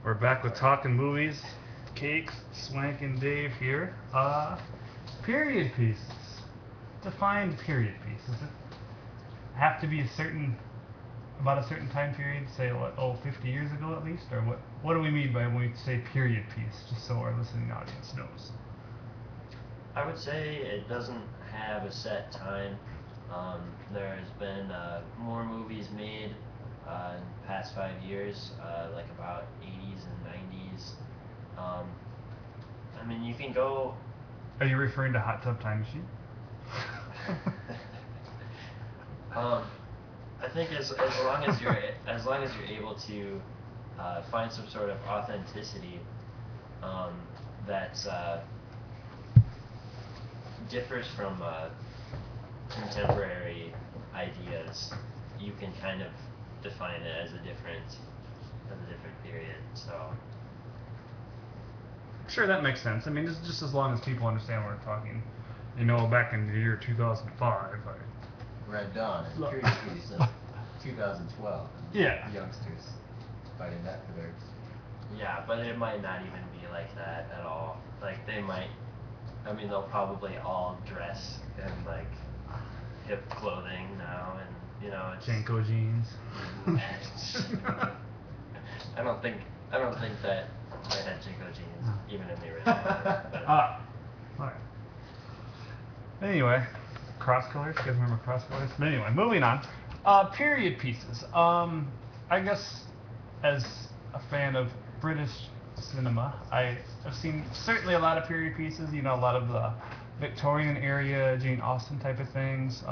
We're back with Talking Movies. Cakes, Swank, and Dave here. Period pieces. Defined period piece. Does it have to be about a certain time period? Say, 50 years ago at least? Or what do we mean by when we say period piece? Just so our listening audience knows. I would say it doesn't have a set time. There has been more movies made in the past 5 years, like about 80s and 90s. I mean, you can go. Are you referring to Hot Tub Time Machine? I think as long as you're able to find some sort of authenticity that differs from contemporary ideas, you can kind of define it as a different period. So Sure, that makes sense. I mean, just as long as people understand what we're talking. You know, back in the year 2005, Red Dawn and period piece of 2012. Yeah. Youngsters fighting that for their. yeah, but it might not even be like that at all. Like they'll probably all dress in like hip clothing now, and it's Janko jeans. I don't think that they had Jinko jeans even in the original. Alright. Anyway, Cross Colors. You guys remember Cross Colors? But anyway, moving on. Period pieces. I guess as a fan of British cinema, I have seen certainly a lot of period pieces. You know, a lot of the Victorian area, Jane Austen type of things.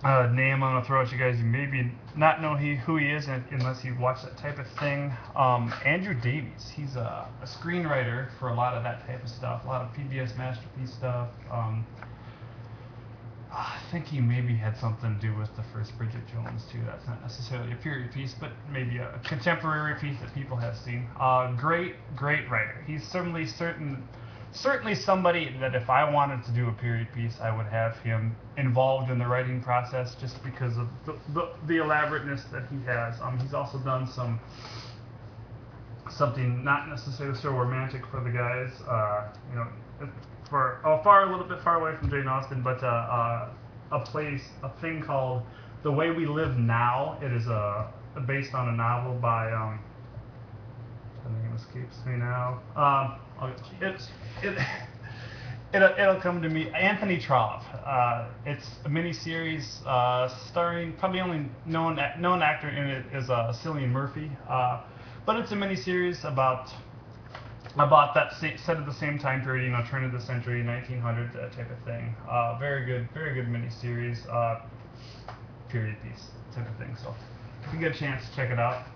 Name I'm gonna throw at you guys. You maybe not know who he is unless you've watched that type of thing. Andrew Davies. He's a screenwriter for a lot of that type of stuff. A lot of PBS Masterpiece stuff. I think he maybe had something to do with the first Bridget Jones too. That's not necessarily a period piece, but maybe a contemporary piece that people have seen. Great writer. He's certainly somebody that if I wanted to do a period piece, I would have him involved in the writing process just because of the elaborateness that he has. He's also done something not necessarily so romantic for the guys, a little bit far away from Jane Austen, but a thing called The Way We Live Now. It is based on a novel by the name escapes me now. It'll come to me. Anthony Trollope. It's a miniseries starring probably only known actor in it is Cillian Murphy, but it's a miniseries about that set at the same time period, turn of the century, 1900 type of thing. Very good miniseries, period piece type of thing. So if you get a chance, check it out.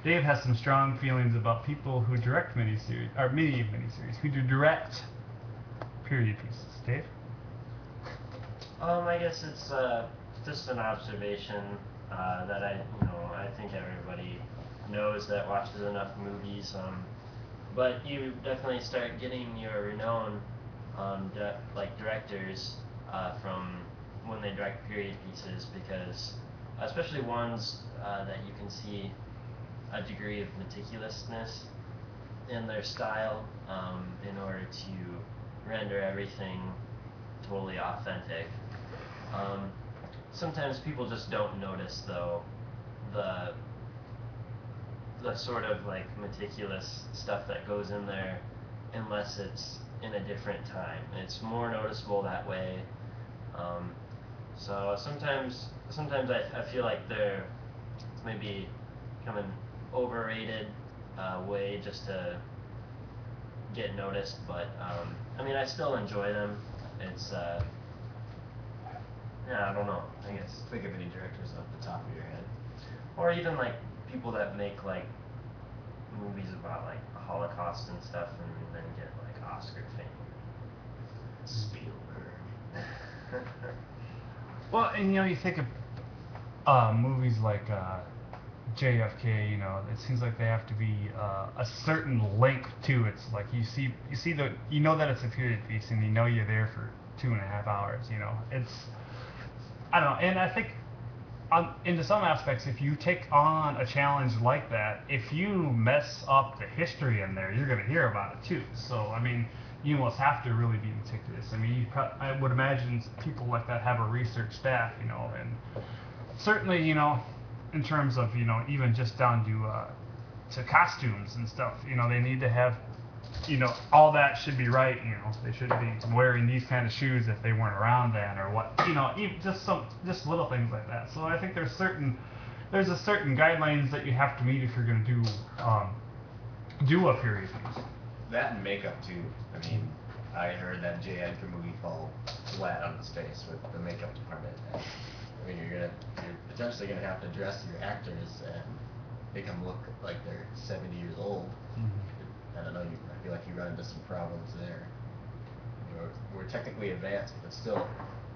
Dave has some strong feelings about people who direct mini miniseries, who do direct period pieces. Dave? I guess it's just an observation that I think everybody knows that watches enough movies. But you definitely start getting your renown like directors from when they direct period pieces, because especially ones that you can see a degree of meticulousness in their style in order to render everything totally authentic. Sometimes people just don't notice though the sort of like meticulous stuff that goes in there unless it's in a different time. It's more noticeable that way. So sometimes I feel like they're maybe kind of an overrated way just to get noticed, but I still enjoy them. It's I don't know. I guess Think of any directors off the top of your head. or even like people that make like movies about like the Holocaust and stuff, and then get like Oscar fame. Spielberg. Well, and you think of movies like JFK. It seems like they have to be a certain length too. It's like you see that it's a period piece, and you're there for 2.5 hours. It's I don't know, and I think into some aspects, if you take on a challenge like that, if you mess up the history in there, you're going to hear about it too. So, I mean, you almost have to really be meticulous. I mean, I would imagine people like that have a research staff, you know, and certainly, you know, in terms of, you know, even just down to costumes and stuff, you know, they need to have, you know, all that should be right. You know, they shouldn't be wearing these kind of shoes if they weren't around then, or what, you know, even just little things like that. So I think there's a certain guidelines that you have to meet if you're going to do a period piece. That and makeup too. I mean, I heard that J. Edgar movie fall flat on its face with the makeup department. And, I mean, you're potentially gonna have to dress your actors and make them look like they're 70 years old. Mm-hmm. I don't know. I feel like you run into some problems there. We're technically advanced, but still,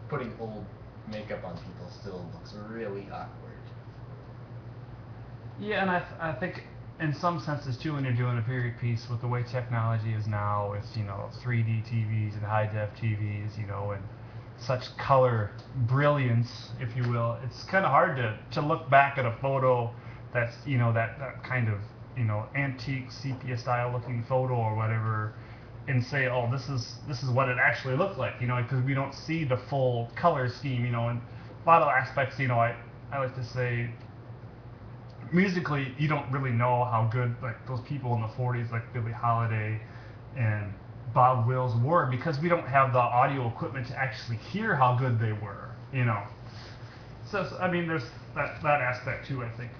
putting old makeup on people still looks really awkward. Yeah, and I think in some senses too, when you're doing a period piece with the way technology is now, with, you know, 3D TVs and high def TVs, you know, and such color brilliance, if you will, it's kind of hard to look back at a photo that's, you know, that kind of, you know, antique sepia style looking photo or whatever, and say, oh, this is what it actually looked like, you know, because we don't see the full color scheme, you know, and a lot of aspects, you know, I like to say, musically, you don't really know how good, like, those people in the 40s, like Billie Holiday and Bob Wills, were, because we don't have the audio equipment to actually hear how good they were, you know. So I mean, there's that aspect too, I think.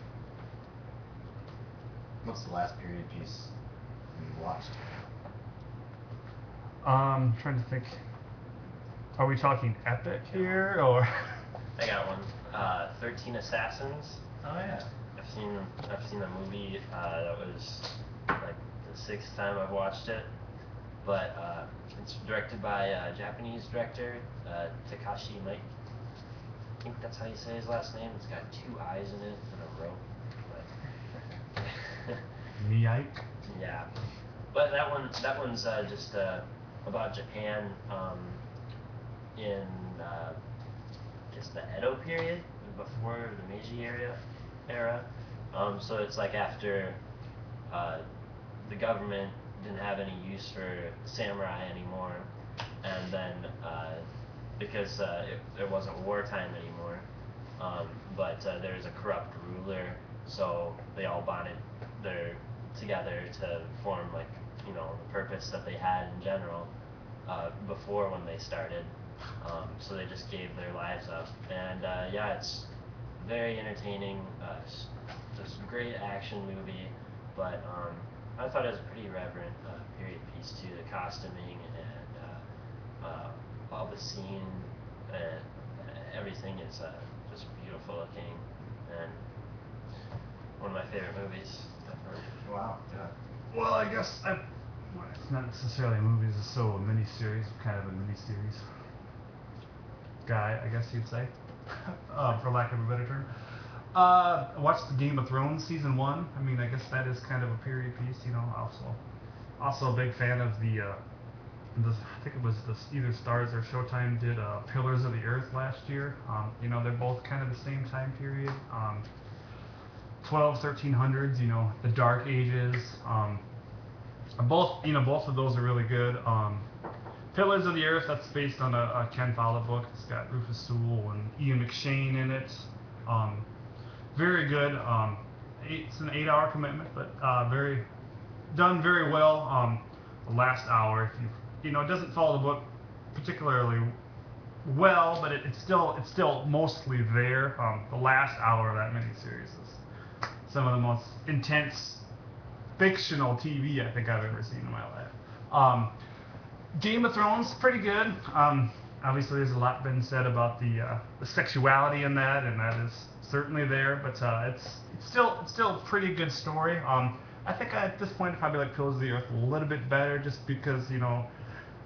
What's the last period piece you watched? Trying to think. Are we talking epic here, or? I got one. 13 Assassins. Oh yeah. I've seen the movie. That was like the 6th time I've watched it. But it's directed by a Japanese director, Takashi Miike. I think that's how you say his last name. It's got 2 I's in it and a rope. Miike. Yeah, but that one's just about Japan in I guess the Edo period, before the Meiji era. So it's like after the government didn't have any use for samurai anymore, and then because it wasn't wartime anymore, but there was a corrupt ruler, so they all bonded together to form, like, you know, the purpose that they had in general before when they started. So they just gave their lives up, and yeah, it's very entertaining. It's a great action movie, but I thought it was a pretty reverent period piece too. The costuming and all the scene and everything is just beautiful looking, and one of my favorite movies. Definitely. Wow. Yeah. Well, I guess it's not necessarily a movie, it's still a miniseries, kind of a miniseries guy, I guess you'd say, for lack of a better term. I watched the Game of Thrones season 1. I mean, I guess that is kind of a period piece, you know. Also a big fan of I think it was either Starz or Showtime did Pillars of the Earth last year. You know, they're both kind of the same time period. 1300s, you know, the Dark Ages. Both of those are really good. Pillars of the Earth, that's based on a Ken Follett book. It's got Rufus Sewell and Ian McShane in it. Very good. It's an 8-hour commitment, but done very well. The last hour, you know, it doesn't follow the book particularly well, but it's still mostly there. The last hour of that miniseries is some of the most intense fictional TV I think I've ever seen in my life. Game of Thrones, pretty good. Obviously, there's a lot been said about the sexuality in that, and that is certainly there. But it's still a pretty good story. I think at this point, I'd probably like Pillars of the Earth a little bit better, just because, you know,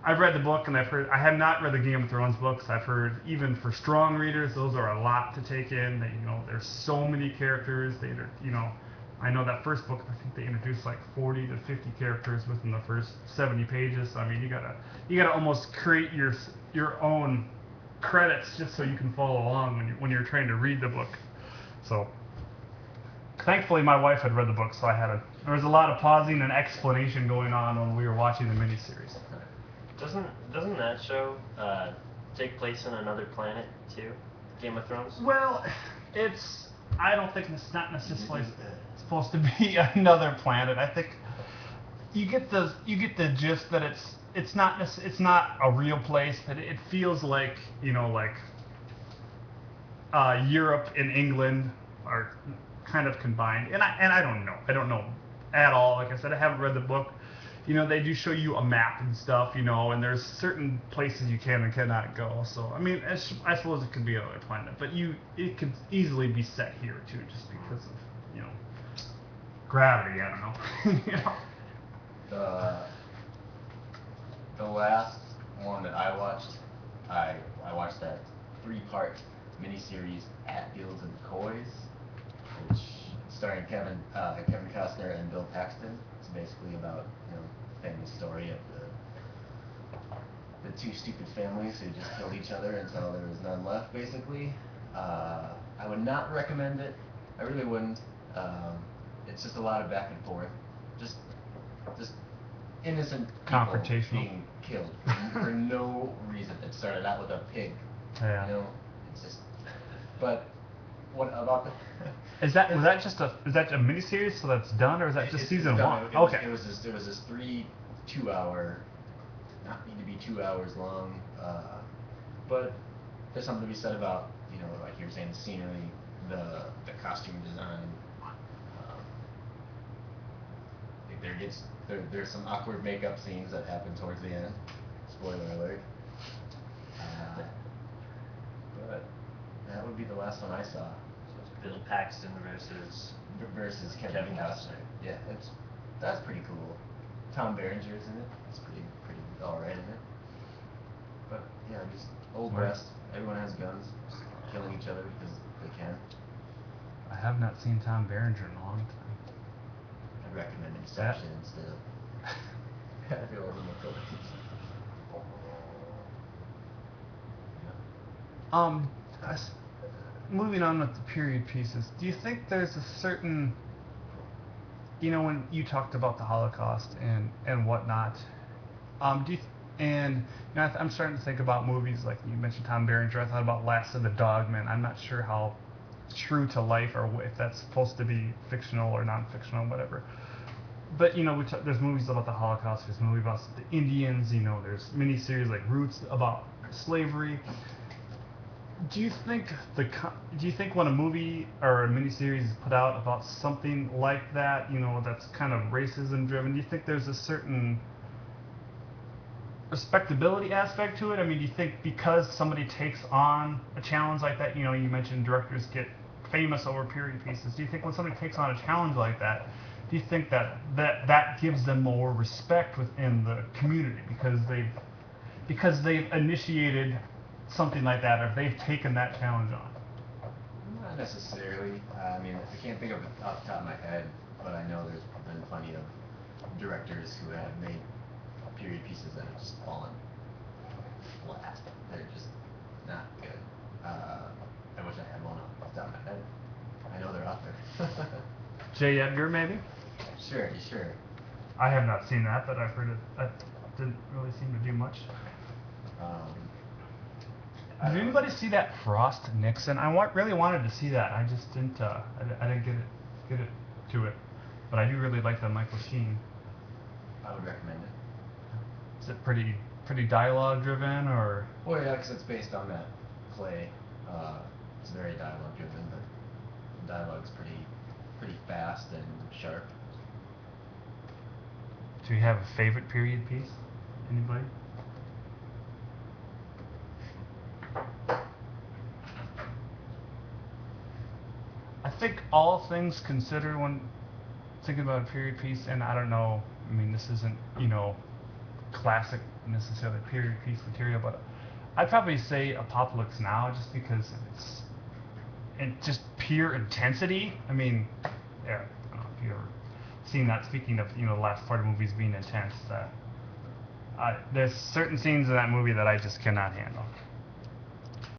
I've read the book and I have not read the Game of Thrones books. I've heard even for strong readers, those are a lot to take in. That, you know, there's so many characters. You know, I know that first book, I think they introduced like 40 to 50 characters within the first 70 pages. So, I mean, you gotta almost create your own credits just so you can follow along when you're trying to read the book. So thankfully, my wife had read the book, so there was a lot of pausing and explanation going on when we were watching the miniseries. Doesn't that show take place on another planet too? Game of Thrones. Well, I don't think it's not necessarily supposed to be another planet. I think you get the gist that it's not a real place. That it feels like Europe and England are kind of combined. And I don't know at all. Like I said, I haven't read the book. They do show you a map and stuff, and there's certain places you can and cannot go. So, I mean, I suppose it could be another planet, but it could easily be set here too, just because of, gravity. I don't know. The last one that I watched, I watched that 3-part miniseries At Fields and McCoys, which starring Kevin Costner and Bill Paxton. It's basically about family story of the two stupid families who just killed each other until there was none left, basically. I would not recommend it. I really wouldn't. It's just a lot of back and forth. Just innocent people being killed for no reason. It started out with a pig. Yeah. It's just. But what about the? Was that a miniseries? So that's done, or is that just season one? Okay. It was this 3 2-hour, not need to be 2 hours long, but there's something to be said about like you were saying, the scenery, the costume design. There's some awkward makeup scenes that happen towards the end. Spoiler alert. But that would be the last one I saw. Bill Paxton versus Kevin Costner. Yeah, that's pretty cool. Tom Berenger's in it. It's pretty alright in it. But yeah, just Old West. Everyone has guns, just killing each other because they can. I have not seen Tom Berenger in a long time. I'd recommend Inception instead of At Fields and McCoys. Moving on with the period pieces, do you think there's a certain, when you talked about the Holocaust and whatnot, I'm starting to think about movies like you mentioned Tom Berenger. I thought about Last of the Dogmen. I'm not sure how true to life or if that's supposed to be fictional or non-fictional, whatever. But there's movies about the Holocaust. There's movies about the Indians. There's miniseries like Roots about slavery. Do you think when a movie or a miniseries is put out about something like that, that's kind of racism driven, do you think there's a certain respectability aspect to it? I mean, do you think because somebody takes on a challenge like that, you mentioned directors get famous over period pieces. Do you think when somebody takes on a challenge like that, do you think that gives them more respect within the community because they've initiated something like that, or if they've taken that challenge on? Not necessarily. I mean, I can't think of it off the top of my head, but I know there's been plenty of directors who have made period pieces that have just fallen flat. They're just not good. I wish I had one off the top of my head. I know they're out there. J. Edgar, maybe? Sure. I have not seen that, but I've heard it. That didn't really seem to do much. Did anybody see that Frost Nixon? I really wanted to see that. I just didn't. I didn't get it to it. But I do really like that Michael Sheen. I would recommend it. Is it pretty dialogue driven, or? Well, yeah, because it's based on that play. It's very dialogue driven, but the dialogue's pretty fast and sharp. Do you have a favorite period piece? Anybody? I think all things considered when thinking about a period piece, and I don't know, I mean, this isn't, classic necessarily period piece material, but I'd probably say Apocalypse Now, just because it's just pure intensity. I mean, yeah, I don't know if you've ever seen that. Speaking of, the last part of movies being intense, there's certain scenes in that movie that I just cannot handle.